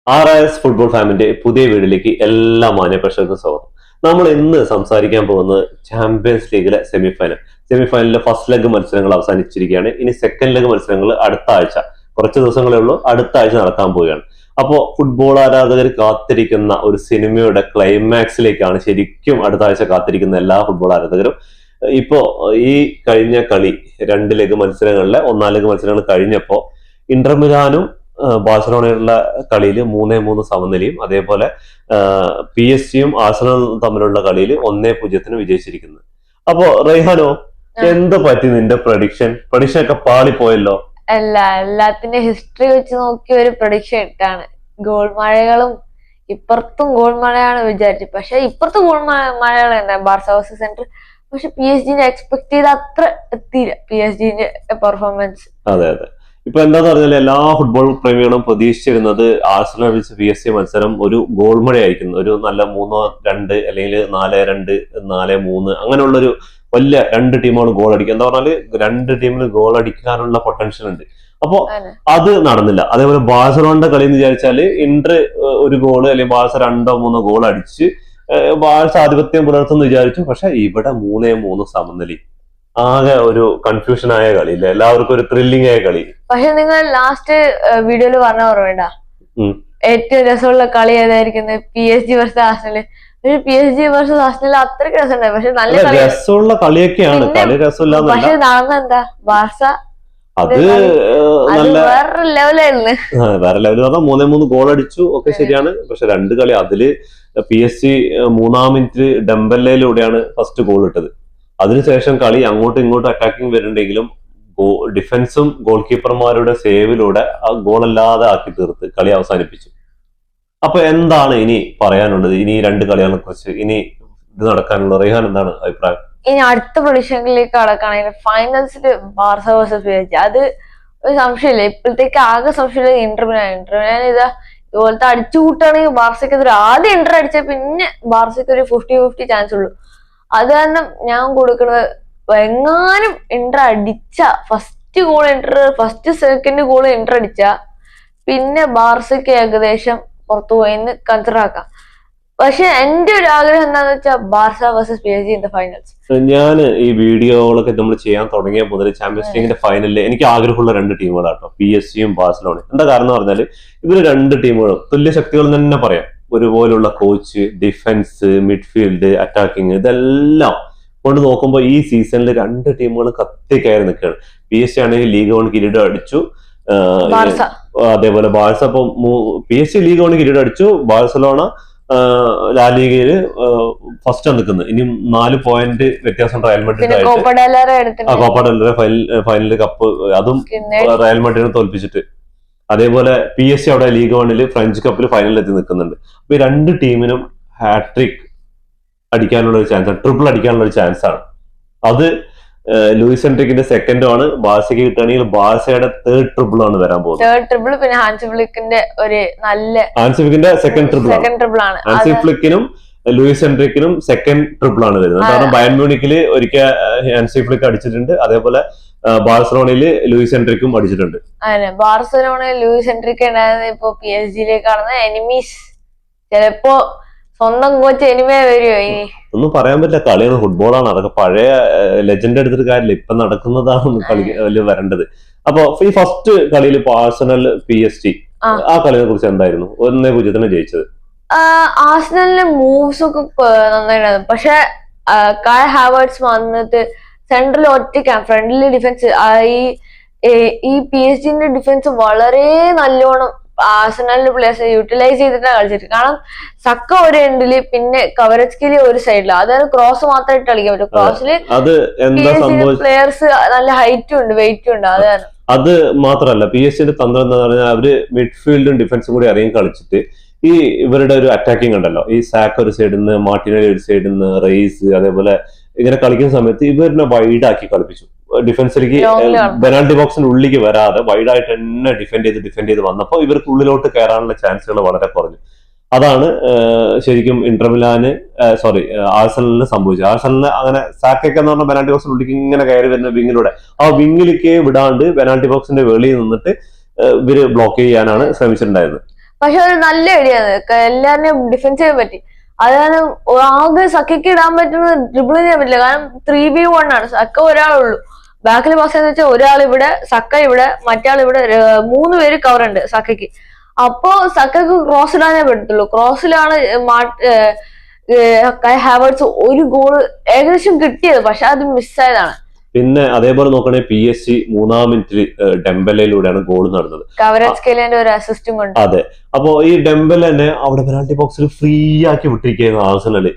RIS football ഫാമിന്റെ പുതിയ വീഡിയോയിലേക്ക് എല്ലാ മാന്യപ്രേക്ഷകർക്കും സ്വാഗതം. നമ്മൾ ഇന്ന് സംസാരിക്കാൻ പോകുന്നത് ചാമ്പ്യൻസ് ലീഗിലെ സെമിഫൈനലിലെ ഫസ്റ്റ് ലെഗ് മത്സരങ്ങൾ അവസാനിച്ചിരിക്കുകയാണ്. ഇനി സെക്കൻഡ് ലെഗ് മത്സരങ്ങൾ അടുത്ത ആഴ്ച, കുറച്ച് ദിവസങ്ങളേ ഉള്ളൂ, അടുത്ത ആഴ്ച നടക്കാൻ പോവുകയാണ്. അപ്പോൾ ഫുട്ബോൾ ആരാധകർ കാത്തിരിക്കുന്ന ഒരു സിനിമയുടെ ക്ലൈമാക്സിലേക്കാണ് ശരിക്കും അടുത്ത ആഴ്ച കാത്തിരിക്കുന്ന എല്ലാ ഫുട്ബോൾ ആരാധകരും. ഇപ്പോ ഈ കഴിഞ്ഞ കളി, 2 ലെഗ് മത്സരങ്ങളിലെ 1-ാം ലെഗ് മത്സരങ്ങൾ കഴിഞ്ഞപ്പോ ഇന്റർ മിലാനും ബാഴ്സലോണയുള്ള കളിയിൽ 3-3 സമനിലയും, അതേപോലെ PSG-യും ആഴ്സണലും തമ്മിലുള്ള കളിയിൽ 1-0 വിജയിച്ചിരിക്കുന്നത്. അപ്പോ റൈഹാനോ, എന്ത് പറ്റി നിന്റെ പ്രഡിക്ഷൻ ഒക്കെ പാളിപ്പോയല്ലോ? എല്ലാത്തിന്റെ ഹിസ്റ്ററി വെച്ച് നോക്കിയ ഒരു പ്രഡിക്ഷൻ ഇട്ടാണ്. ഗോൾ മഴകളും ഇപ്പുറത്തും ഗോൾ മഴയാണ് വിചാരിച്ചത്. പക്ഷെ ഇപ്പുറത്ത് ഗോൾ മഴകൾ തന്നെ ബാർസ വേഴ്സസ് സെന്റർ. പക്ഷെ PSG എക്സ്പെക്ട് ചെയ്ത അത്ര എത്തിയില്ല PSG പെർഫോമൻസ്. അതെ, ഇപ്പൊ എന്താന്ന് പറഞ്ഞാൽ എല്ലാ ഫുട്ബോൾ പ്രേമികളും പ്രതീക്ഷിച്ചിരുന്നത് ആഴ്സണൽ വിളിച്ച് PSG മത്സരം ഒരു ഗോൾ മഴയായിരിക്കും. ഒരു നല്ല 3-2 അല്ലെങ്കിൽ 4-2, 4-3 അങ്ങനെയുള്ളൊരു വലിയ 2 ടീമുകൾ ഗോൾ അടിക്കുക. എന്താ പറഞ്ഞാല് 2 ടീമിന് ഗോൾ അടിക്കാനുള്ള പൊട്ടൻഷ്യൽ ഉണ്ട്. അപ്പോ അത് നടന്നില്ല. അതേപോലെ ബാഴ്സലോണയുടെ കളി എന്ന് വിചാരിച്ചാല് ഇന്റർ ഒരു ഗോള് അല്ലെങ്കിൽ ബാഴ്സ 2-3 ഗോൾ അടിച്ച് ബാഴ്സ ആധിപത്യം പുലർത്തുമെന്ന് വിചാരിച്ചു. പക്ഷെ ഇവിടെ 3-3 സമനില. ആകെ ഒരു കൺഫ്യൂഷൻ ആയ കളി, ഇല്ല എല്ലാവർക്കും ഒരു ത്രില്ലിംഗ് ആയ കളി. പക്ഷെ നിങ്ങൾ ലാസ്റ്റ് വീഡിയോയിൽ പറഞ്ഞ ഓർമ്മ, ഏറ്റവും രസമുള്ള കളി ഏതായിരിക്കുന്നത്? PSG versus Arsenal. പക്ഷെ PSG വേഴ്സസ് ആഴ്സണൽ അത്രയ്ക്ക് രസമുണ്ടായി. പക്ഷെ നല്ല രസമുള്ള കളിയൊക്കെയാണ്, കളി രസമില്ല. പക്ഷെ നടന്ന എന്താ, ബാർസ അത് നല്ല വേറെ ലെവലായിരുന്നു. വേറെ ലെവൽ പറഞ്ഞാൽ 3-3 ഗോൾ അടിച്ചു, ഒക്കെ ശരിയാണ്. പക്ഷെ 2 കളി അതില് PSG 3-ാം മിനിറ്റിൽ ഡെംബെല്ലയിലൂടെയാണ് ഫസ്റ്റ് ഗോൾ ഇട്ടത്. അതിനുശേഷം കളി അങ്ങോട്ടും ഇങ്ങോട്ടും അറ്റാക്കിംഗ് വരുന്നുണ്ടെങ്കിലും ഡിഫൻസും ഗോൾ കീപ്പർമാരുടെ സേവിലൂടെ ആ ഗോളല്ലാതെ ആക്കി തീർത്ത് കളി അവസാനിപ്പിച്ചു. അപ്പൊ എന്താണ് ഇനി പറയാനുള്ളത്? ഇനി 2 കളികളെ കുറിച്ച് ഇനി ഇത് നടക്കാനുള്ള റൈഹാൻ എന്താണ് അഭിപ്രായം? ഇനി അടുത്ത പ്രൊഡിക്ഷനിലേക്ക് കടക്കുകയാണെങ്കിൽ ഫൈനൽസിൽ ബാർസ വേഴ്സസ് PSG, അത് ഒരു സംശയമില്ല. ഇപ്പോഴത്തേക്ക് ആകെ സംശയമില്ല ഇന്റർ മിലാൻ ഇതാ ഇതുപോലത്തെ അടിച്ചു കൂട്ടുകയാണെങ്കിൽ ബാർസയ്ക്കെതിരെ ആദ്യം ഇന്റർ അടിച്ച പിന്നെ ബാർസയ്ക്ക് ഒരു 50-50 ചാൻസ് ഉള്ളൂ. അത് കാരണം ഞാൻ കൊടുക്കുന്നത്, എങ്ങാനും ഇന്റർ അടിച്ച ഫസ്റ്റ് സെക്കൻഡ് ഗോൾ ഇന്റർ അടിച്ച പിന്നെ ബാർസയ്ക്ക് ഏകദേശം പുറത്തു പോയിന്ന് കൺസിഡർ ആക്കാം. പക്ഷെ എന്റെ ഒരു ആഗ്രഹം എന്താന്ന് വെച്ചാൽ Barca versus PSG in the finals. ഞാൻ ഈ വീഡിയോകളൊക്കെ നമ്മൾ ചെയ്യാൻ തുടങ്ങിയ മുതൽ ചാമ്പ്യൻസ് ലീഗിന്റെ ഫൈനലിൽ എനിക്ക് ആഗ്രഹമുള്ള 2 ടീമുകളാട്ടോ, PSG-യും ബാഴ്സലോണയും. എന്താ കാരണം എന്ന് പറഞ്ഞാല് ഇവര് 2 ടീമുകളും തുല്യ ശക്തികൾ തന്നെ പറയാം. ഒരുപോലുള്ള കോച്ച്, ഡിഫൻസ്, മിഡ്ഫീൽഡ്, അറ്റാക്കിങ്, ഇതെല്ലാം കൊണ്ട് നോക്കുമ്പോൾ ഈ സീസണിൽ 2 ടീമുകൾ കത്തിക്കയറി നിൽക്കുകയാണ്. PSG ആണെങ്കിൽ ലീഗ് 1 കിരീടം അടിച്ചു, അതേപോലെ ബാഴ്സ ഇപ്പൊ PSG ലീഗ് 1 കിരീടം അടിച്ചു, ബാഴ്സലോണ ലാ ലീഗയില് ഫസ്റ്റ് നിൽക്കുന്നത്. ഇനി 4 പോയിന്റ് വ്യത്യാസം Real Madrid Copa del final cup അതും റയൽ മഡ്രിഡിനെ തോൽപ്പിച്ചിട്ട്. അതേപോലെ PSG അവിടെ ലീഗ് 1 ഫ്രഞ്ച് കപ്പിൽ ഫൈനലിൽ എത്തി നിൽക്കുന്നുണ്ട്. അപ്പൊ ഈ 2 ടീമിനും ഹാട്രിക് അടിക്കാനുള്ള ഒരു ചാൻസ് ആണ്, ട്രിപ്പിൾ അടിക്കാനുള്ള ഒരു ചാൻസ് ആണ്. അത് ലൂയിസ് എൻട്രിക്കിന്റെ സെക്കൻഡും ആണ്. ബാഴ്സയ്ക്ക് കിട്ടുകയാണെങ്കിൽ ബാഴ്സയുടെ 3rd ട്രിപ്പിൾ ആണ് വരാൻ പോകുന്നത്. പിന്നെ ഹാൻസി ഫ്ലിക്കിന്റെ ഒരു നല്ല സെക്കൻഡ് ട്രിപ്പിൾ ആണ്. ഹാൻസി ഫ്ലിക്കിനും ലൂയിസ് എൻട്രിക്കിനും സെക്കൻഡ് ട്രിപ്പിൾ ആണ് വരുന്നത്. കാരണം ബയൺ മ്യൂണിക്കിൽ ഒരിക്കൽ ഹാൻസി ഫ്ലിക്ക് അടിച്ചിട്ടുണ്ട്, അതേപോലെ ബാഴ്സലോണയില് ലൂയിസ് എൻട്രിക്കും അടിച്ചിട്ടുണ്ട്. അതെ, ബാഴ്സലോണയിൽ ലൂയിസ് എൻട്രിക്ക് ഉണ്ടായിരുന്നത് ഇപ്പൊ PSG-യിലേക്കാണ് എനിമീസ്. ചിലപ്പോ സ്വന്തം കോച്ച് എനിമയെ വരുമോ? ഇനി ഒന്നും പറയാൻ പറ്റില്ല, കളിയാണ്, ഫുട്ബോളാണ്. അതൊക്കെ പഴയ ലെജൻഡ് എടുത്തിട്ട് കാര്യമില്ല, ഇപ്പൊ നടക്കുന്നതാണ് കളി വരേണ്ടത്. അപ്പൊ ഈ ഫസ്റ്റ് കളിയിൽ ആഴ്സണൽ PSG ആ കളിയെ കുറിച്ച് എന്തായിരുന്നു? 1-0 ജയിച്ചത്. ആഴ്സണലിന്റെ മൂവ്സ് ഒക്കെ നന്നായിരുന്നു. പക്ഷെ കായ് ഹാവേർട്സ് വന്നിട്ട് സെൻട്രൽ ഒറ്റയ്ക്കാണ്, ഫ്രണ്ടിലെ ഡിഫൻസ്. ഈ PSG-ന്റെ ഡിഫൻസ് വളരെ നല്ലോണം ആഴ്സണലിന്റെ പ്ലേയേഴ്സ് യൂട്ടിലൈസ് ചെയ്തിട്ടാണ് കളിച്ചിട്ട്. കാരണം സക്ക ഒരു എൻഡില്, പിന്നെ കവരസ്കില് ഒരു സൈഡില്, അതായത് ക്രോസ് മാത്രമായിട്ട് കളിക്കാൻ പറ്റും. ക്രോസില് പ്ലേയേഴ്സ് നല്ല ഹൈറ്റും ഉണ്ട്, വെയിറ്റും ഉണ്ട്. അതാണ്. അത് മാത്രമല്ല PSG-ന്റെ തന്ത്രം എന്താ പറഞ്ഞാൽ അവര് മിഡ്ഫീൽഡും ഡിഫൻസും കൂടി അറിയാൻ കളിച്ചിട്ട് ഈ ഇവരുടെ ഒരു അറ്റാക്കിംഗ് ഉണ്ടല്ലോ, ഈ സാക്ക് ഒരു സൈഡിൽ നിന്ന്, മാർട്ടിനലി ഒരു സൈഡിൽ നിന്ന്, റെയ്സ്, അതേപോലെ ഇങ്ങനെ കളിക്കുന്ന സമയത്ത് ഇവരിനെ വൈഡാക്കി കളിപ്പിച്ചു. ഡിഫൻസിലേക്ക് പെനാൽറ്റി ബോക്സിന് ഉള്ളിലേക്ക് വരാതെ വൈഡായിട്ട് തന്നെ ഡിഫെൻഡ് ചെയ്ത് വന്നപ്പോൾ ഇവർക്ക് ഉള്ളിലോട്ട് കയറാനുള്ള ചാൻസുകൾ വളരെ കുറഞ്ഞു. അതാണ് ശരിക്കും ഇന്റർ മിലാന് ആഴ്സണലിന് സംഭവിച്ചത്. ആഴ്സണലിന് അങ്ങനെ സാക്കൊക്കെ എന്ന് പറഞ്ഞാൽ പെനാൽറ്റി ബോക്സിന് ഉള്ളിലേക്ക് ഇങ്ങനെ കയറി വരുന്ന വിങ്ങിലൂടെ ആ വിങ്ങിലേക്ക് വിടാണ്ട് പെനാൽറ്റി ബോക്സിന്റെ വെളിയിൽ നിന്നിട്ട് ഇവര് ബ്ലോക്ക് ചെയ്യാനാണ് ശ്രമിച്ചിട്ടുണ്ടായിരുന്നത്. പക്ഷെ ഒരു നല്ല ഐഡിയാണ്, എല്ലാവരെയും ഡിഫെൻസ് ചെയ്യാൻ പറ്റി. അത് കാരണം ആകെ സക്കയ്ക്ക് ഇടാൻ പറ്റുന്ന ഡ്രിബിൾ ചെയ്യാൻ പറ്റില്ല, കാരണം 3v1 ആണ്. സക്ക ഒരാളുള്ളൂ, ബാക്കിൽ പാസ് ചെയ്യാന്ന് വെച്ചാൽ ഒരാൾ ഇവിടെ, സക്ക ഇവിടെ, മറ്റാൾ ഇവിടെ, 3 പേര് കവർ ഉണ്ട് സക്കയ്ക്ക്. അപ്പോ സക്കക്ക് ക്രോസ് ഇടാനേ പറ്റത്തുള്ളൂ. ക്രോസിലാണ് കൈ ഹാവേർട്സ് ഒരു ഗോള് ഏകദേശം കിട്ടിയത്, പക്ഷെ അത് മിസ്സായതാണ്. പിന്നെ അതേപോലെ നോക്കുകയാണെങ്കിൽ PSG 3-ാം മിനിറ്റിൽ ഡെംബലയിലൂടെയാണ് ഗോൾ നടന്നത്. കവറേജ് ഒരു അസിസ്റ്റും കൊണ്ട്. അതെ, അപ്പോ ഈ ഡെംബലനെ അവിടെ പെനാൽറ്റി ബോക്സിൽ ഫ്രീ ആക്കി വിട്ടിരിക്കുകയായിരുന്നു ആഴ്സണല്.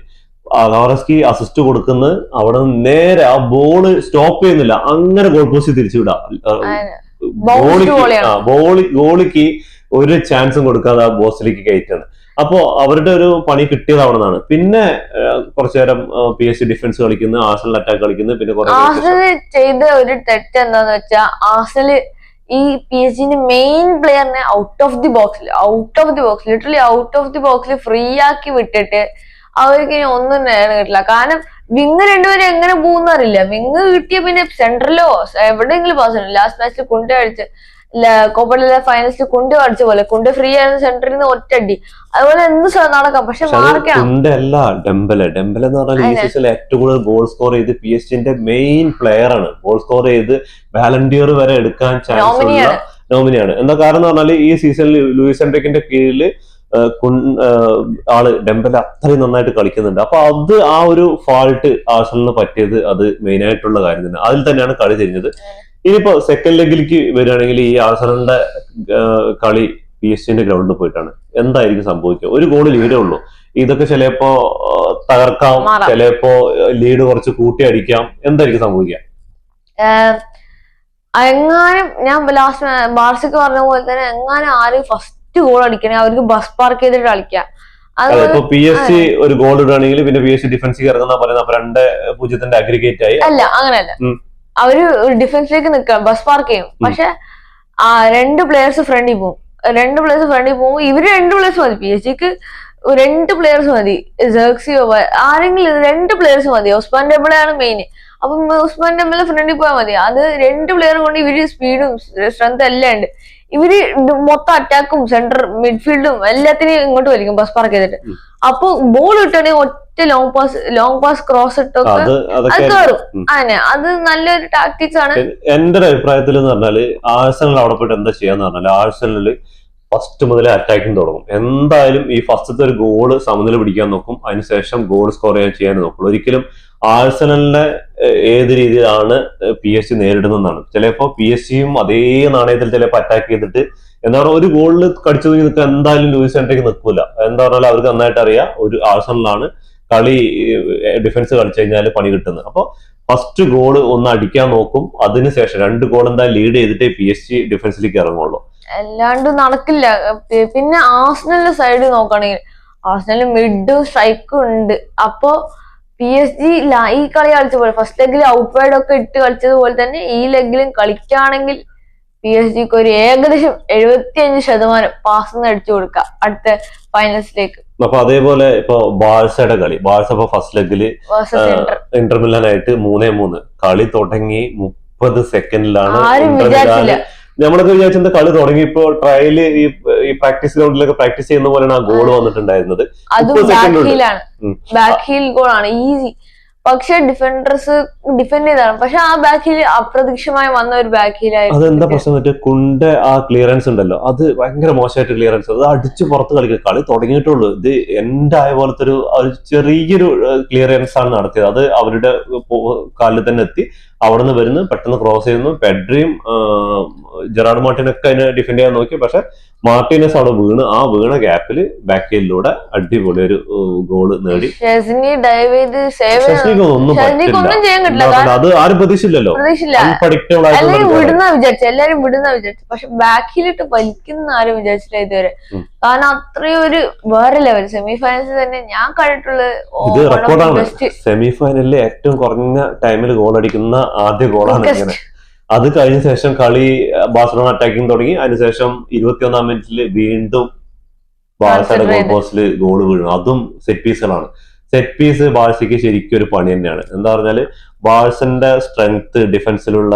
കവറസ്കി അസിസ്റ്റ് കൊടുക്കുന്നത് അവിടെ നിന്ന് നേരെ ആ ബോള് സ്റ്റോപ്പ് ചെയ്യുന്നില്ല, അങ്ങനെ ഗോൾ പോസ്റ്റ് തിരിച്ചു വിടാം. ഗോളിക്ക് ഒരു ചാൻസും കൊടുക്കാതെ ആ ബോക്സിലേക്ക് കയറ്റാണ്. അപ്പോ അവരുടെ ഒരു പണി കിട്ടിയത് അവിടെ നിന്നാണ്. പിന്നെ കുറച്ചു നേരം PSG ഡിഫൻസ് കളിക്കുന്നു, ആഴ്സണൽ അറ്റാക്ക് കളിക്കുന്നു. പിന്നെ ആഴ്സണൽ ചെയ്ത ഒരു തെറ്റ് എന്താന്ന് വെച്ചാൽ ആഴ്സണൽ ഈ PSG മെയിൻ പ്ലെയറിനെ ഔട്ട് ഓഫ് ദി ബോക്സിൽ ലിറ്ററലി ഔട്ട് ഓഫ് ദി ബോക്സിൽ ഫ്രീ ആക്കി വിട്ടിട്ട് അവർക്ക് ഇനി ഒന്നും നേരം കിട്ടില്ല. കാരണം വിങ് രണ്ടുപേരും എങ്ങനെ പോകുന്ന അറിയില്ല. വിങ് കിട്ടിയ പിന്നെ സെൻട്രലോ എവിടെയെങ്കിലും പാസ് ചെയ്യണം. ലാസ്റ്റ് മാച്ചിൽ കുണ്ട അടിച്ച് കോപ്പയിലെ ഫൈനൽസിൽ കുണ്ട് അടിച്ച പോലെ കുണ്ട് ഫ്രീ ആയിരുന്ന സെന്ററിൽ നിന്ന് ഒറ്റടി, അതുപോലെ എന്ത് നടക്കാം. പക്ഷെ ഡെംബലെ എന്ന് പറഞ്ഞാൽ ഈ സീസണിൽ ഏറ്റവും കൂടുതൽ ഗോൾ സ്കോർ ചെയ്ത് PSG മെയിൻ പ്ലെയർ ആണ്. ഗോൾ സ്കോർ ചെയ്ത് വാലണ്ടിയർ വരെ എടുക്കാൻ ചാൻസ് ഉള്ള നോമിനിയാണ്. എന്താ കാരണം എന്ന് പറഞ്ഞാൽ ഈ സീസണിൽ ലൂയിസ് എൻറിക്കിന്റെ കീഴിൽ ആള് ഡെംബല അത്രയും നന്നായിട്ട് കളിക്കുന്നുണ്ട്. അപ്പൊ അത് ആ ഒരു ഫാൾട്ട് ആഴ്സണലിന് പറ്റിയത് അത് മെയിൻ ആയിട്ടുള്ള കാര്യം തന്നെ. അതിൽ തന്നെയാണ് കളി തിരിഞ്ഞത്. ഇനിയിപ്പോ സെക്കൻഡ് ലെഗിലേക്ക് വരികയാണെങ്കിൽ ഈ ആഴ്സണലിന്റെ കളി PSG ഗ്രൗണ്ടിൽ പോയിട്ടാണ്. എന്തായിരിക്കും സംഭവിക്കുക? ഒരു ഗോൾ ലീഡേ ഉള്ളൂ. ഇതൊക്കെ ചിലപ്പോ തകർക്കാം, ചിലപ്പോ ലീഡ് കുറച്ച് കൂട്ടി അടിക്കാം. എന്തായിരിക്കും സംഭവിക്കുക? എങ്ങാനും ഞാൻ ലാസ്റ്റ് ബാർസക്ക് പറഞ്ഞ പോലെ തന്നെ എങ്ങാനും ആരും ഫസ്റ്റ് ഗോൾ അടിക്കണേ അവർക്ക് ബസ് പാർക്ക് ചെയ്തിട്ട് കളിക്കാം. ഇപ്പൊ PSG ഒരു ഗോൾ ഇടുകയാണെങ്കിൽ പിന്നെ PSG ഡിഫൻസിൽ ഇറങ്ങുന്ന പറയുന്നത് 2-0 അഗ്രിഗേറ്റ് ആയി. അല്ല, അങ്ങനെയല്ല, അവര് ഡിഫൻസിലേക്ക് നിൽക്കാം, ബസ് പാർക്ക് ചെയ്യും. പക്ഷെ 2 പ്ലേയേഴ്സ് ഫ്രണ്ടിൽ പോകും. ഇവര് 2 പ്ലേയേഴ്സ് മതി. PSG-ക്ക് 2 പ്ലേയേഴ്സ് മതി. ജെർക്സിയോ ആരെങ്കിലും 2 പ്ലേയേഴ്സ് മതി. ഉസ്മാൻ ഡെംബലയാണ് മെയിൻ. അപ്പം ഉസ്മാൻ ഡെംബല ഫ്രണ്ടിൽ പോയാൽ മതി. അത് 2 പ്ലെയർ കൊണ്ട് ഇവര് സ്പീഡും സ്ട്രെങ്ത് എല്ലാം ഉണ്ട്. ഇവര് മൊത്തം അറ്റാക്കും സെന്റർ മിഡ്ഫീൽഡും എല്ലാത്തിനെയും ഇങ്ങോട്ട് വലിക്കും ബസ് പാർക്ക് ചെയ്തിട്ട്. അപ്പൊ ബോൾ കിട്ടുകയാണെങ്കിൽ ഒറ്റ ലോങ് പാസ് ക്രോസ് ഇട്ടൊക്കെ അത് കയറും. അങ്ങനെ അത് നല്ലൊരു ടാക്ടിക്സ് ആണ്. എന്റെ ഒരു അഭിപ്രായത്തിൽ എന്ന് പറഞ്ഞാല് ആഴ്സണൽ അവിടെ പോയിട്ട് എന്താ ചെയ്യാന്ന് പറഞ്ഞാല് ആഴ്സണല് ഫസ്റ്റ് മുതലേ അറ്റാക്കിങ് തുടങ്ങും. എന്തായാലും ഈ ഫസ്റ്റത്തെ ഒരു ഗോള് സമനില പിടിക്കാൻ നോക്കും, അതിനുശേഷം ഗോൾ സ്കോർ ചെയ്യാൻ നോക്കുള്ളൂ. ഒരിക്കലും ആഴ്സണലിനെ ഏത് രീതിയിലാണ് PSG നേരിടുന്നതാണ്. ചിലപ്പോ PSG-യും അതേ നാണയത്തിൽ ചിലപ്പോൾ അറ്റാക്ക് ചെയ്തിട്ട് എന്താ പറയുക ഒരു ഗോളിൽ കടിച്ചു തൂങ്ങി നിൽക്കുക എന്തായാലും ലൂയിസ് എൻറിക്ക് നിൽക്കൂല. എന്താ പറഞ്ഞാൽ അവർക്ക് നന്നായിട്ട് അറിയാം ഒരു ആഴ്സണലാണ് കളി ഡിഫൻസ് കളിച്ചു കഴിഞ്ഞാൽ പണി കിട്ടുന്നത്. അപ്പൊ ഫസ്റ്റ് ഗോള് ഒന്ന് അടിക്കാൻ നോക്കും, അതിനുശേഷം 2 ഗോൾ എന്തായാലും ലീഡ് ചെയ്തിട്ടേ PSG ഡിഫൻസിലേക്ക് ഇറങ്ങുള്ളൂ. അല്ലാണ്ട് നടക്കില്ല. പിന്നെ ആഴ്സണലിന്റെ സൈഡ് നോക്കുകയാണെങ്കിൽ ആഴ്സണലിൽ മിഡും സ്ട്രൈക്കും ഉണ്ട്. അപ്പൊ PSG ഈ കളി കളിച്ച പോലെ ഫസ്റ്റ് ലെഗിൽ ഔട്ട് വൈഡ് ഒക്കെ ഇട്ട് കളിച്ചതുപോലെ തന്നെ ഈ ലെഗിലും കളിക്കുകയാണെങ്കിൽ PSG-ക്ക് ഒരു ഏകദേശം 75% പാസ് അടിച്ചു കൊടുക്കാം അടുത്ത ഫൈനൽസിലേക്ക്. അപ്പൊ അതേപോലെ ഇപ്പൊ ബാഴ്സയുടെ കളി, ബാഴ്സ ഇപ്പൊ ഫസ്റ്റ് ലെഗില് ഇന്റർ മിലാനായിട്ട് 3-3 കളി തുടങ്ങി 30 സെക്കൻഡിലാണ് നമ്മളൊക്കെ വിചാരിച്ചത് കളി തുടങ്ങി. ഇപ്പൊ ട്രയല് ഈ പ്രാക്ടീസ് ഗ്രൗണ്ടിലൊക്കെ പ്രാക്ടീസ് ചെയ്യുന്ന പോലെയാണ് ആ ഗോൾ വന്നിട്ടുണ്ടായിരുന്നത്. ബാക്ക് ഹീൽ ഗോൾ ആണ്, ഈസി. പക്ഷെ ഡിഫൻഡേഴ്സ് ഡിഫെൻഡ് ചെയ്താണ്. പക്ഷെ ആ ബാക്ക് ഹീൽ അപ്രതീക്ഷിതമായി വന്ന ഒരു ബാക്ക് ഹീൽ ആയിരുന്നു. അതെന്താ പ്രശ്നം വെച്ചാൽ കുണ്ടെ ആ ക്ലിയറൻസ് ഉണ്ടല്ലോ, അത് ഭയങ്കര മോശമായിട്ട് ക്ലിയറൻസ്, അത് അടിച്ച് പുറത്ത് കളിക്കുക. കളി തുടങ്ങിയിട്ടുള്ളൂ. ഇത് ആയ പോലത്തെ ഒരു ചെറിയൊരു ക്ലിയറൻസ് ആണ് നടത്തിയത്. അത് അവരുടെ കാലിൽ തന്നെ എത്തി. അവിടെ നിന്ന് വരുന്നു, പെട്ടെന്ന് ക്രോസ് ചെയ്യുന്നു. പെഡ്രിയും ജെറാർഡ് മാർട്ടിനൊക്കെ അതിനെ ഡിഫെൻഡ് ചെയ്യാൻ നോക്കി. പക്ഷെ മാർട്ടിനസ് അവിടെ വീണ്, ആ വീണ ഗ്യാപ്പിൽ ബാക്ക് ഹീലിലൂടെ അടിപൊളി ഒരു ഗോള് നേടി. ഒന്നും പറ്റില്ല, അത് ആരും പ്രതീക്ഷിച്ചില്ലല്ലോ. എല്ലാരും വിടുന്ന വിചാരിച്ചു. പക്ഷെ ബാക്ക് ഹീലിട്ട് വലിക്കുന്ന ആരും വിചാരിച്ചില്ല ഇതുവരെ. കാരണം അത്രയും ഒരു വേറെ ലെവൽ സെമി ഫൈനൽസ് തന്നെ ഞാൻ കണ്ടിട്ടുള്ളത്. ഇത് റെക്കോർഡാണ്. സെമി ഫൈനലിൽ ഏറ്റവും കുറഞ്ഞ ടൈമിൽ ഗോൾ അടിക്കുന്ന ആദ്യ ഗോളാണ് ഇങ്ങനെ. അത് കഴിഞ്ഞ ശേഷം കളി ബാഴ്സലോണ അറ്റാക്കിങ് തുടങ്ങി. അതിനുശേഷം 21-ാം മിനിറ്റിൽ വീണ്ടും ബാഴ്സയുടെ ഗോൾ പോസ്റ്റിൽ ഗോൾ വീഴും. അതും സെറ്റ് പീസുകളാണ്. സെറ്റ് പീസ് ബാഴ്സയ്ക്ക് ശരിക്കും ഒരു പണി തന്നെയാണ്. എന്താ പറഞ്ഞാല് ബാഴ്സന്റെ സ്ട്രെങ്ത്, ഡിഫൻസിലുള്ള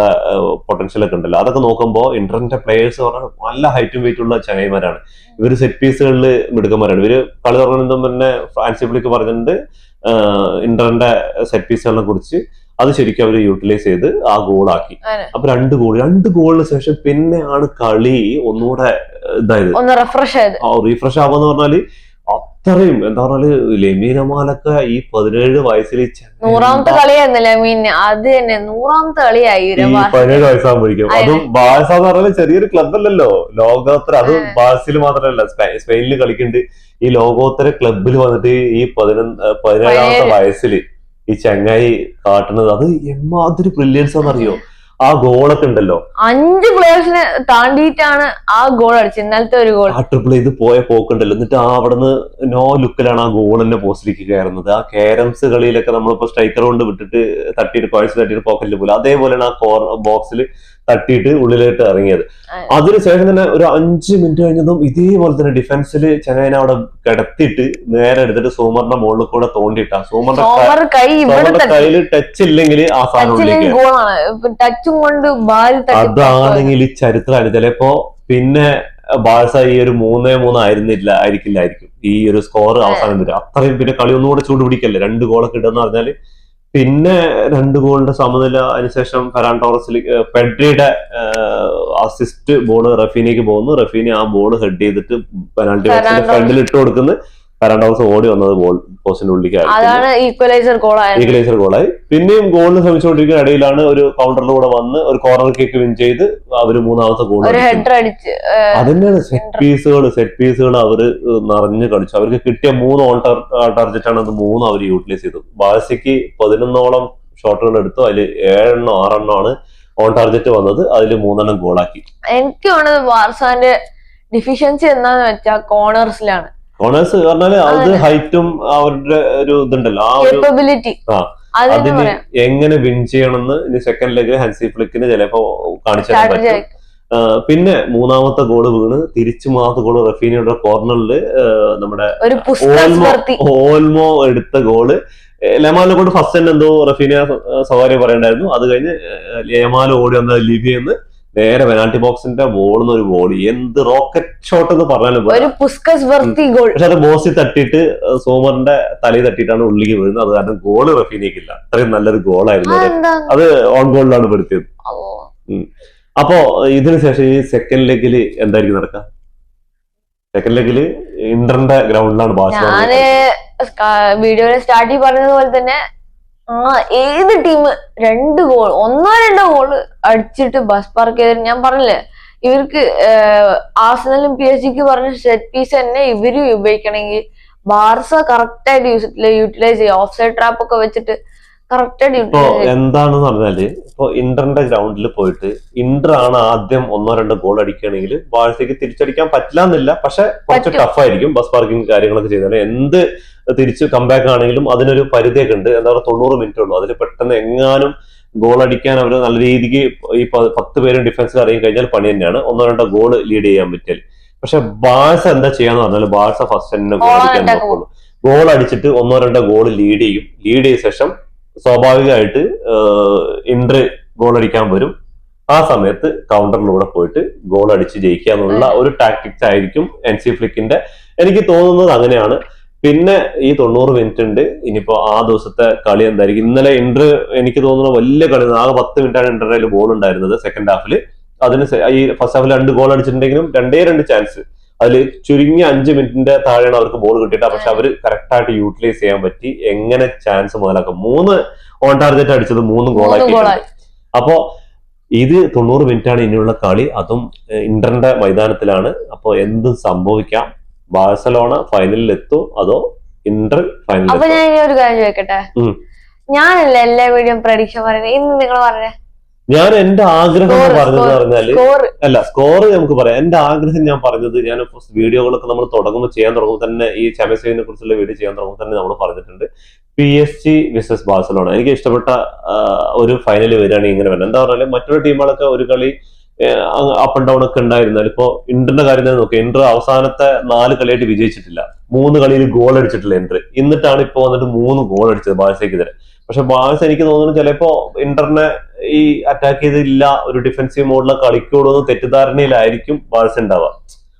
പൊട്ടൻഷ്യൽ ഒക്കെ ഉണ്ടല്ലോ, അതൊക്കെ നോക്കുമ്പോൾ ഇന്ററിന്റെ പ്ലേയേഴ്സ് പറഞ്ഞാൽ നല്ല ഹൈറ്റും വെയിറ്റും ഉള്ള ചങ്ങായിമാരാണ്. ഇവര് സെറ്റ് പീസുകളിൽ മിടുക്കന്മാരാണ്. ഇവര് കളി തുടങ്ങുന്നതും തന്നെ ഹാൻസി ഫ്ലിക്ക് പറഞ്ഞിട്ടുണ്ട് ഇന്ററിന്റെ സെറ്റ് പീസുകളെ കുറിച്ച്. അത് ശരിക്കും അവർ യൂട്ടിലൈസ് ചെയ്ത് ആ ഗോളാക്കി. അപ്പൊ രണ്ട് ഗോളിന് ശേഷം പിന്നെയാണ് കളി ഒന്നുകൂടെ ഇതായത്, റീഫ്രഷ് ആവാന്ന് പറഞ്ഞാല് അത്രയും എന്താ പറഞ്ഞാല് ലെമീൻ യമാലൊക്കെ ഈ 17 വയസ്സിൽ 100ാമത്തെ കളിയായിരുന്നു ലെമീൻ. അത് തന്നെ 100ാമത്തെ കളിയായി 17 വയസ്സാകുമ്പോഴേക്കും. അതും ബാഴ്സ എന്ന് പറഞ്ഞാൽ ചെറിയൊരു ക്ലബ്ബല്ലല്ലോ, ലോകോത്തര. അതും ബാഴ്സയിൽ മാത്രമല്ല, സ്പെയിനിൽ കളിക്കുന്നുണ്ട്. ഈ ലോകോത്തര ക്ലബിൽ വന്നിട്ട് ഈ 17ാമത്തെ വയസ്സിൽ ഈ ചങ്ങായി കാട്ടുന്നത് അത് എമ്മാതിരി ബ്രില്യൻസ് ആണെന്നറിയോ. ആ ഗോളൊക്കെ ഉണ്ടല്ലോ, 5 പ്ലേയേഴ്സിനെ താണ്ടിയിട്ടാണ് ആ ഗോൾ അടിച്ചത്. ഇന്നലത്തെ ഒരു ഗോൾ ട്രിപ്പിൾ ചെയ്ത് പോയ പോക്കുണ്ടല്ലോ. എന്നിട്ട് ആ അവിടുന്ന് നോ ലുക്കിലാണ് ആ ഗോൾ തന്നെ പോസ്റ്റിലേക്ക് കയറുന്നത്. ആ കാരംസ് കളിയിലൊക്കെ നമ്മളിപ്പോ സ്ട്രൈക്കർ കൊണ്ട് വിട്ടിട്ട് തട്ടിയിട്ട് കോഴ്സ് തട്ടിയിട്ട് പോക്കറ്റിൽ പോലെ, അതേപോലെയാണ് ആ കോർണർ ബോക്സിൽ തട്ടിയിട്ട് ഉള്ളിലേക്ക് ഇറങ്ങിയത്. അതിനുശേഷം തന്നെ ഒരു 5 മിനിറ്റ് കഴിഞ്ഞതും ഇതേപോലെ തന്നെ ഡിഫൻസിൽ ചങ്ങായിനെ അവിടെ കിടത്തിയിട്ട് നേരെ എടുത്തിട്ട് സൂമറിന്റെ മുകളിൽ കൂടെ തോണ്ടിയിട്ടാ. സൂമറിന്റെ കയ്യിൽ ടച്ച് ഇല്ലെങ്കിൽ ആ സാധനം അതാണെങ്കിൽ ഈ ചരിത്രമാണ്. ചിലപ്പോ പിന്നെ ബാഴ്സ ഈ ഒരു 3-3 ആയിരിക്കില്ലായിരിക്കും ഈ ഒരു സ്കോർ അവസാനം വരിക. അത്രയും പിന്നെ കളി ഒന്നുകൂടെ ചൂടുപിടിക്കല്ലേ, 2 ഗോളൊക്കെ ഇടുന്ന പറഞ്ഞാല്. പിന്നെ 2 ഗോളിന്റെ സമനില. അതിനുശേഷം ഫെറാൻ ടോറസ് പെഡ്രിയുടെ അസിസ്റ്റ് ബോൾ റഫീനയ്ക്ക് പോകുന്നു. റഫീനി ആ ബോൾ ഹെഡ് ചെയ്തിട്ട് പെനാൽറ്റി ബോക്സിന്റെ ഫ്രണ്ടിൽ ഇട്ട് കൊടുക്കുന്നു. ഫെറാൻ ടോറസ് ഓടി വന്നത് ബോൾ പോസ്റ്റിന്റെ ഉള്ളിലേക്ക് ഈക്വലൈസർ ഗോളായി. പിന്നെയും ഗോളിന് ശ്രമിച്ചുകൊണ്ടിരിക്കുന്ന ഇടയിലാണ് ഒരു കൗണ്ടറിലൂടെ വന്ന് ഒരു കോർണർ കിക്ക് വിൻ ചെയ്ത് അവര് 3ാമത്തെ ഗോൾ. അതന്നെയാണ് സെറ്റ് പീസുകൾ അവര് നിറഞ്ഞു കളിച്ചു. അവർക്ക് കിട്ടിയ 3 ഓൺ ടാർജറ്റ് ആണ്, അത് 3 അവർ യൂട്ടിലൈസ് ചെയ്തു. ബാഴ്സയ്ക്ക് 11ഓളം ഷോട്ടുകൾ എടുത്തു, അതിൽ 7 6 ഓൺ ടാർജറ്റ് വന്നത്, അതിൽ 3 ഗോളാക്കി. എനിക്ക് തോന്നുന്നത് ബാർസാന്റെ ഡിഫിഷ്യൻസി എന്താന്ന് വെച്ചാൽ കോർണേഴ്സിലാണ്. കോർണേഴ്സ് പറഞ്ഞാല് അത് ഹൈറ്റും അവരുടെ ഒരു ഇതുണ്ടല്ലോ, ആ ഒരു അതിന് എങ്ങനെ വിൻ ചെയ്യണമെന്ന് ഇനി സെക്കൻഡ് ലെഗ് ഹാൻസി ഫ്ലിക്കിന് ചിലപ്പോ കാണിച്ചു തരാൻ പറ്റും. പിന്നെ 3ാമത്തെ ഗോള് വീണ് തിരിച്ചു 3ാമത്തെ ഗോള് റഫീനയുടെ കോർണറിൽ നമ്മുടെ ഓൾമോ എടുത്ത ഗോള്. ലെമാലിനെ കൊണ്ട് ഫസ്റ്റ് തന്നെ എന്തോ റഫീന സവാരി പറയണ്ടായിരുന്നു. അത് കഴിഞ്ഞ് ലെമാൽ ഓടി വന്ന ലിബിയെന്ന് നേരെ പെനാൽറ്റി ബോക്സിന്റെ ബോളിന്ന് ഒരു ബോൾ, എന്ത് റോക്കറ്റ് ഷോട്ട് എന്ന് പറഞ്ഞാലും പക്ഷെ അത് ബോക്സിൽ തട്ടിയിട്ട് സോമറിന്റെ തലയിൽ തട്ടിയിട്ടാണ് ഉള്ളിലേക്ക് വീഴുന്നത്. അത് കാരണം ഗോള് റഫീനയ്ക്കില്ല. അത്രയും നല്ലൊരു ഗോളായിരുന്നു. അത് ഓൺ ഗോളിലാണ് പെടുത്തിയത്. അപ്പോ ഇതിനുശേഷം ഈ സെക്കൻഡ് ലെഗില് എന്തായിരിക്കും നടക്കുക? സെക്കൻഡ് ലെഗില് ഇന്ററിന്റെ ഗ്രൗണ്ടിലാണ് ബാഴ്സലോണ. വീഡിയോയിൽ സ്റ്റാർട്ടിൽ പറഞ്ഞതുപോലെ തന്നെ ഏത് ടീം 2 ഗോൾ 1-2 ഗോള് അടിച്ചിട്ട് ബസ് പാർക്ക് ചെയ്തിട്ട്, ഞാൻ പറഞ്ഞില്ലേ ഇവർക്ക് ആർസണലും PSG പറഞ്ഞ സെറ്റ് പീസ് തന്നെ ഇവര് ഉപയോഗിക്കണമെങ്കിൽ ബാർസ കറക്റ്റ് ആയിട്ട് യൂട്ടിലൈസ് ചെയ്യുക. ഓഫ് സൈഡ് ട്രാപ്പ് ഒക്കെ വെച്ചിട്ട് കറക്റ്റ് ആയിട്ട് എന്താണെന്ന് പറഞ്ഞാല് ഇപ്പൊ ഇന്ററിന്റെ ഗ്രൗണ്ടിൽ പോയിട്ട് ഇന്റർ ആണ് ആദ്യം 1-2 ഗോൾ അടിക്കുകയാണെങ്കിൽ ബാഴ്സയ്ക്ക് തിരിച്ചടിക്കാൻ പറ്റില്ല എന്നില്ല. പക്ഷെ കുറച്ച് ടഫ് ആയിരിക്കും ബസ് പാർക്കിംഗ് കാര്യങ്ങളൊക്കെ ചെയ്താൽ. എന്ത് തിരിച്ച് കംബാക്ക് ആണെങ്കിലും അതിനൊരു പരിധിയൊക്കെ ഉണ്ട്. എന്താ പറയുക, 90 മിനിറ്റ് ഉള്ളൂ. അതിൽ പെട്ടെന്ന് എങ്ങാനും ഗോൾ അടിക്കാൻ അവർ നല്ല രീതിക്ക് ഈ 10 പേരും ഡിഫൻസിൽ ഇറങ്ങി കഴിഞ്ഞാൽ പണി തന്നെയാണ്. 1-2 ഗോൾ ലീഡ് ചെയ്യാൻ പറ്റിയാൽ. പക്ഷെ ബാഴ്സ എന്താ ചെയ്യാന്ന് പറഞ്ഞാൽ ബാഴ്സ ഫസ്റ്റ് തന്നെ ഗോൾ അടിക്കാൻ നോക്കുള്ളൂ. ഗോൾ അടിച്ചിട്ട് 1-2 ഗോൾ ലീഡ് ചെയ്ത ശേഷം സ്വാഭാവികമായിട്ട് ഇന്റർ ഗോൾ അടിക്കാൻ വരും. ആ സമയത്ത് കൗണ്ടറിലൂടെ പോയിട്ട് ഗോൾ അടിച്ച് ജയിക്കുക എന്നുള്ള ഒരു ടാക്ടിക്സ് ആയിരിക്കും ഹാൻസി ഫ്ലിക്കിന്റെ. എനിക്ക് തോന്നുന്നത് അങ്ങനെയാണ്. പിന്നെ ഈ 90 മിനിറ്റ് ഉണ്ട്. ഇനിയിപ്പോ ആ ദിവസത്തെ കളി എന്തായിരിക്കും? ഇന്നലെ ഇന്റർ എനിക്ക് തോന്നുന്നു വലിയ കളി, ആകെ 10 മിനിറ്റാണ് ഇന്ററിൽ ബോൾ ഉണ്ടായിരുന്നത് സെക്കൻഡ് ഹാഫിൽ. അതിന് ഈ ഫസ്റ്റ് ഹാഫിൽ 2 ഗോൾ അടിച്ചിട്ടുണ്ടെങ്കിലും 2 ചാൻസ്, അതിൽ ചുരുങ്ങിയ 5 മിനിറ്റിന്റെ താഴെയാണ് അവർക്ക് ബോൾ കിട്ടിയിട്ട്. പക്ഷെ അവർ കറക്റ്റ് ആയിട്ട് യൂട്ടിലൈസ് ചെയ്യാൻ പറ്റി. എങ്ങനെ ചാൻസ് മുതലാക്കാം. 3 ഓൺ ടാർജറ്റ് അടിച്ചത് 3 ഗോളാക്കി. അപ്പോ ഇത് 90 മിനിറ്റ് ആണ് ഇനിയുള്ള കളി, അതും ഇന്ററിന്റെ മൈതാനത്തിലാണ്. അപ്പൊ എന്തും സംഭവിക്കാം. ബാഴ്സലോണ ഫൈനലിൽ എത്തും അതോ ഇന്റർ ഫൈനലിൽ? അപ്പൊ ഞാൻ ഇനി ഒരു കാര്യം ചോദിക്കട്ടെ, ഞാനല്ല എല്ലാ വീഡിയോ പ്രഡിക്ഷൻ പറയുന്നത്, ഇന്ന് നിങ്ങൾ പറഞ്ഞ ഞാൻ എന്റെ ആഗ്രഹം പറഞ്ഞത് പറഞ്ഞാല് അല്ല സ്കോർ നമുക്ക് പറയാം. എന്റെ ആഗ്രഹം ഞാൻ പറഞ്ഞത്, ഞാൻ വീഡിയോകളൊക്കെ നമ്മൾ ചെയ്യാൻ തുടങ്ങുമ്പോൾ തന്നെ ഈ ചാമ്പ്യൻസ് ലീഗിനെ കുറിച്ചുള്ള വീഡിയോ ചെയ്യാൻ തുടങ്ങുമ്പോൾ തന്നെ നമ്മൾ പറഞ്ഞിട്ടുണ്ട് PSG വിസസ് ബാഴ്സലോണ. എനിക്ക് ഇഷ്ടപ്പെട്ട ഒരു ഫൈനൽ വരികയാണെങ്കിൽ ഇങ്ങനെ വരണം. എന്താ പറഞ്ഞാല് മറ്റൊരു ടീമുകളൊക്കെ ഒരു കളി അപ്പ് ആൻഡ് ഡൗൺ ഒക്കെ ഉണ്ടായിരുന്നാൽ ഇപ്പൊ ഇന്ററിന്റെ കാര്യം തന്നെ നോക്കുക. ഇന്റർ അവസാനത്തെ 4 കളിയായിട്ട് വിജയിച്ചിട്ടില്ല. 3 കളിയിൽ ഗോൾ അടിച്ചിട്ടുള്ള എൻട്രി. എന്നിട്ടാണ് ഇപ്പൊ വന്നിട്ട് 3 ഗോൾ അടിച്ചത് ബാഴ്സയ്ക്കെതിരെ. പക്ഷെ ബാഴ്സ എനിക്ക് തോന്നുന്നു ചിലപ്പോ ഇന്ററിനെ ഈ അറ്റാക്ക് ചെയ്തില്ല, ഒരു ഡിഫൻസീവ് മോഡിലെ കളിക്കുള്ളൂ എന്ന് തെറ്റിദ്ധാരണയിലായിരിക്കും ബാഴ്സ ഉണ്ടാവുക.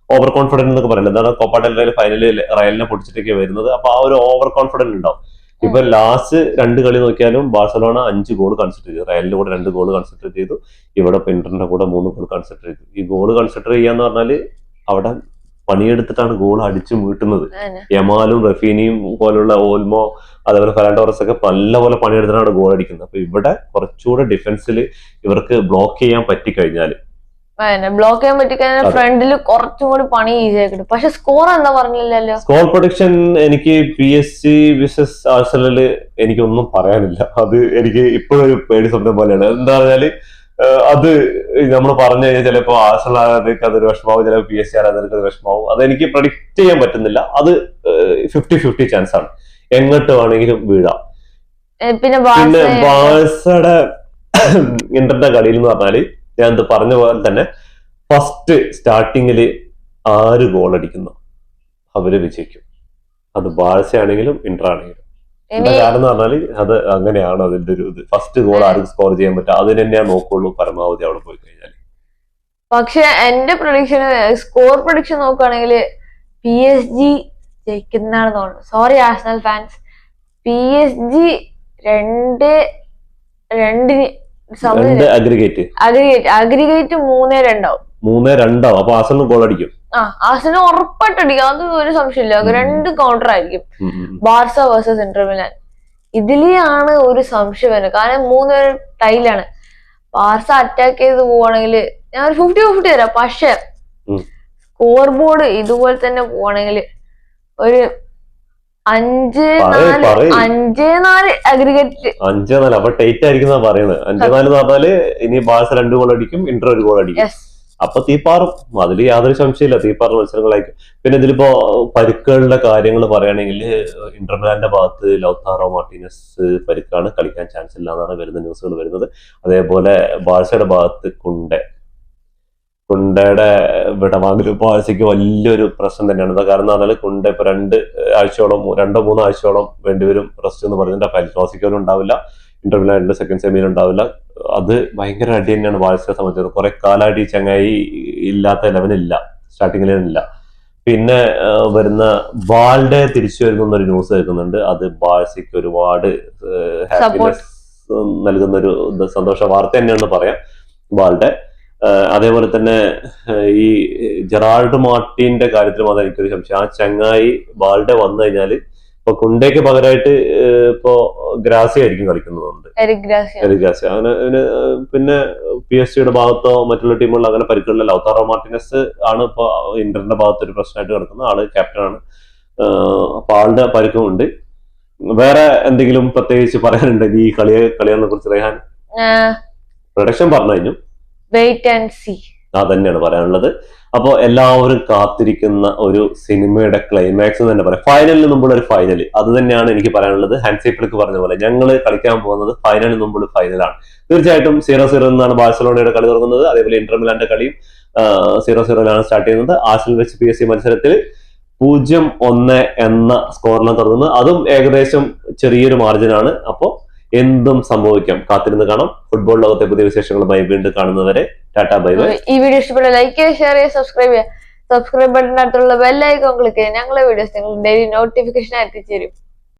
ഓവർ കോൺഫിഡന്റ് എന്നൊക്കെ പറയുന്നത് എന്താണ്, കോപ്പ ഡെൽ റേയിൽ ഫൈനലിൽ റയലിനെ പൊടിച്ചിട്ടൊക്കെ വരുന്നത്. അപ്പൊ ആ ഒരു ഓവർ കോൺഫിഡന്റ് ഉണ്ടാവും. ഇപ്പൊ ലാസ്റ്റ് 2 കളി നോക്കിയാലും ബാഴ്സലോണ 5 ഗോൾ കൺസിഡർ ചെയ്തു, റയലിന്റെ കൂടെ 2 ഗോൾ കൺസിഡർ ചെയ്തു, ഇവിടെ ഇപ്പൊ ഇന്ററിന്റെ കൂടെ 3 ഗോൾ കൺസിഡർ ചെയ്തു. ഈ ഗോൾ കൺസിഡർ ചെയ്യാന്ന് പറഞ്ഞാല് അവിടെ പണിയെടുത്തിട്ടാണ് ഗോൾ അടിച്ചു വീട്ടുന്നത്. യമാലും റഫീനിയും പോലുള്ള ഓൽമോ അതേപോലെ ഫെറാൻ ടോറസ് ഒക്കെ നല്ലപോലെ പണിയെടുത്തിട്ടാണ് ഗോൾ അടിക്കുന്നത്. അപ്പൊ ഇവിടെ കുറച്ചുകൂടെ ഡിഫൻസിൽ ഇവർക്ക് ബ്ലോക്ക് ചെയ്യാൻ പറ്റിക്കഴിഞ്ഞാല് ബ്ലോക്ക് ചെയ്യാൻ പറ്റിക്കഴിഞ്ഞാൽ ഫ്രണ്ടിൽ കുറച്ചും കൂടി പണി ഈസി ആക്കിട്ട്. പക്ഷെ സ്കോർ എന്താ പറഞ്ഞില്ലല്ലോ. സ്കോർ പ്രൊഡിക്ഷൻ എനിക്ക് PSG വിസസ് ആഴ്സണല് എനിക്കൊന്നും പറയാനില്ല. അത് എനിക്ക് ഇപ്പോഴും ഒരു പേടി സ്വപ്നം പോലെയാണ്. എന്താ പറഞ്ഞാല് അത് നമ്മൾ പറഞ്ഞു കഴിഞ്ഞാൽ ചിലപ്പോ ആഴ്സണൽ ആരാധകർക്ക് അതൊരു വിഷമാവും, ചിലപ്പോൾ PSG ആരാധകർക്ക് അത് വിഷമാവും. അതെനിക്ക് പ്രഡിക്റ്റ് ചെയ്യാൻ പറ്റുന്നില്ല. അത് 50-50 ചാൻസ് ആണ്, എങ്ങോട്ട് വേണമെങ്കിലും വീഴാം. പിന്നെ ബാഴ്സയുടെ ഇന്ററിന്റെ കളിയിൽ എന്ന് പറഞ്ഞാല് ഞാൻ പറഞ്ഞ പോലെ തന്നെ ഫസ്റ്റ് സ്റ്റാർട്ടിങ്ങില് 6 ഗോൾ അടിക്കുന്നു അവര് വിജയിക്കും. അത് ബാഴ്സയാണെങ്കിലും ഇന്റർ ആണെങ്കിലും. കാരണം എന്ന് പറഞ്ഞാല് അത് അങ്ങനെയാണ് അതിന്റെ ഒരു ഇത്. ഫസ്റ്റ് ഗോൾ ആരും സ്കോർ ചെയ്യാൻ പറ്റും, അതിന് തന്നെയാ നോക്കുള്ളൂ പരമാവധി അവിടെ പോയി കഴിഞ്ഞാൽ. പക്ഷെ എന്റെ പ്രൊഡിക്ഷൻ, സ്കോർ പ്രൊഡിക്ഷൻ നോക്കുകയാണെങ്കിൽ PSG ജയിക്കുന്നതാണ് തോന്നുന്നു. Sorry Arsenal fans, PSG 2-2 aggregate 3-2 ആവും. 3-2 ആവും. അപ്പൊ ആഴ്സണൽ ഗോൾ അടിക്കും. ആഴ്സണൽ ഉറപ്പായിട്ട് അടിക്കും, അത് ഒരു സംശയമില്ല. 2 കൗണ്ടർ ആയിരിക്കും ബാർസ വേഴ്സസ് ഇന്റർ മിലാൻ. ഇതിലാണ് ഒരു സംശയം വരുന്നത്. കാരണം 3 ടൈലാണ്. ബാർസ അറ്റാക്ക് ചെയ്ത് പോവാണെങ്കിൽ ഞാൻ ഒരു 50-50 തരാം. പക്ഷെ സ്കോർ ബോർഡ് ഇതുപോലെ തന്നെ പോവാണെങ്കിൽ ഒരു 5-4 അഗ്രിഗേറ്റ് 5-4. അപ്പൊ ടൈറ്റ് ആയിരിക്കും പറയുന്നത്. 5-4 എന്ന് പറഞ്ഞാല് ഇനി ബാഴ്സ 2 ഗോൾ അടിക്കും, ഇന്റർ 1 ഗോൾ അടിക്കും. അപ്പൊ തീപ്പാറും, അതിൽ യാതൊരു സംശയമില്ല, തീപ്പാറും മത്സരങ്ങളായിരിക്കും. പിന്നെ ഇതിലിപ്പോ പരുക്കുകളുടെ കാര്യങ്ങൾ പറയുകയാണെങ്കിൽ ഇന്റർമിലാന്റെ ഭാഗത്ത് ലൗതാറോ മാർട്ടിനസ് പരുക്കാണ്, കളിക്കാൻ ചാൻസ് ഇല്ല എന്നാണ് വരുന്ന ന്യൂസുകൾ വരുന്നത്. അതേപോലെ ബാഴ്സയുടെ ഭാഗത്ത് കുണ്ടയുടെ വിടവാങ്ങൽ ബാഴ്സയ്ക്ക് വലിയൊരു പ്രശ്നം തന്നെയാണ്. കാരണം എന്ന് പറഞ്ഞാൽ കുണ്ട ഇപ്പൊ 2 ആഴ്ചയോളം 2-3 ആഴ്ചയോളം വേണ്ടിവരും റെസ്റ്റ് എന്ന് പറഞ്ഞിട്ട്. അപ്പൊ ക്ലാസിക്കോലും ഉണ്ടാവില്ല, ഇന്റർമിലാൻഡിന്റെ സെക്കൻഡ് സെമിയിൽ ഉണ്ടാവില്ല. അത് ഭയങ്കര അടി തന്നെയാണ് ബാഴ്സയെ സംബന്ധിച്ചത്. കുറെ കാലമായിട്ട് ഈ ചങ്ങായി ഇല്ലാത്ത ലെവലില്ല, സ്റ്റാർട്ടിങ്ങിലില്ല. പിന്നെ വരുന്ന ബാൾഡെ തിരിച്ചു വരുന്നൊരു ന്യൂസ് കേൾക്കുന്നുണ്ട്. അത് ബാഴ്സയ്ക്ക് ഒരുപാട് ഹാപ്പിനെസ് നൽകുന്ന ഒരു സന്തോഷ വാർത്ത തന്നെയാണെന്ന് പറയാം ബാൾഡെ. അതേപോലെ തന്നെ ഈ ജെറാൾഡ് മാർട്ടിന്റെ കാര്യത്തിലും അത് എനിക്കൊരു സംശയം. ആ ചങ്ങായി ബാൾഡെ വന്നു കഴിഞ്ഞാല് ഇപ്പൊ കുണ്ടയ്ക്ക് പകരമായിട്ട് ഇപ്പോ ഗ്രാസി ആയിരിക്കും കളിക്കുന്നുണ്ട്, എരിക് ഗ്രാസി. അങ്ങനെ പിന്നെ PSG ഭാഗത്തോ മറ്റുള്ള ടീമുകളിൽ അങ്ങനെ പരിക്കുകളില്ല. ലൗതാറോ മാർട്ടിനസ് ആണ് ഇപ്പൊ ഇന്ററിന്റെ ഭാഗത്ത് ഒരു പ്രശ്നമായിട്ട് കിടക്കുന്നത്. ആള് ക്യാപ്റ്റനാണ്. അപ്പൊ ആളുടെ പരിക്കുമുണ്ട്. വേറെ എന്തെങ്കിലും പ്രത്യേകിച്ച് പറയാനുണ്ടെങ്കിൽ ഈ കളികളെ കുറിച്ച് റെഹാൻ? പ്രൊഡക്ഷൻ പറഞ്ഞു കഴിഞ്ഞു, വെയിറ്റ് ആൻഡ് സീ. അതന്നെയാണ് പറയാനുള്ളത്. അപ്പൊ എല്ലാവരും കാത്തിരിക്കുന്ന ഒരു സിനിമയുടെ ക്ലൈമാക്സ് എന്ന് തന്നെ പറയാം. ഫൈനലിന് മുമ്പുള്ള ഒരു ഫൈനൽ, അത് തന്നെയാണ് എനിക്ക് പറയാനുള്ളത്. ഹാൻസി ഫ്ലിക്ക് പറഞ്ഞ പോലെ ഞങ്ങൾ കളിക്കാൻ പോകുന്നത് ഫൈനലിന് മുമ്പുള്ള ഫൈനലാണ്. തീർച്ചയായിട്ടും 0-0 എന്നാണ് ബാഴ്സലോണയുടെ കളി തുടങ്ങുന്നത്. അതേപോലെ ഇന്റർ മിലാന്റെ കളിയും 0-0 സ്റ്റാർട്ട് ചെയ്യുന്നത്. ആഴ്സണൽ വെച്ച് PSG മത്സരത്തിൽ 0-1 എന്ന സ്കോറിലാണ് തുടങ്ങുന്നത്. അതും ഏകദേശം ചെറിയൊരു മാർജിനാണ്. അപ്പോ എന്തും സംഭവിക്കാം, കാത്തിരുന്ന് കാണാം. ഫുട്ബോൾ ലോകത്തെ പുതിയ വിശേഷങ്ങളുമായി വീണ്ടും കാണുന്നവരെ ടാറ്റാ ബൈ ബൈ. ഈ വീഡിയോ ഇഷ്ടപ്പെട്ട ലൈക്ക് ചെയ്യുക, ഷെയർ ചെയ്യുക, സബ്സ്ക്രൈബ് ചെയ്യുക. സബ്സ്ക്രൈബ് ബട്ടൺ അടുത്തുള്ള ബെൽ ഐക്കൺ ക്ലിക്ക് ചെയ്യുക. ഞങ്ങളുടെ വീഡിയോസ് നിങ്ങൾ ഡെയിലി നോട്ടിഫിക്കേഷൻ എത്തിച്ചേരും.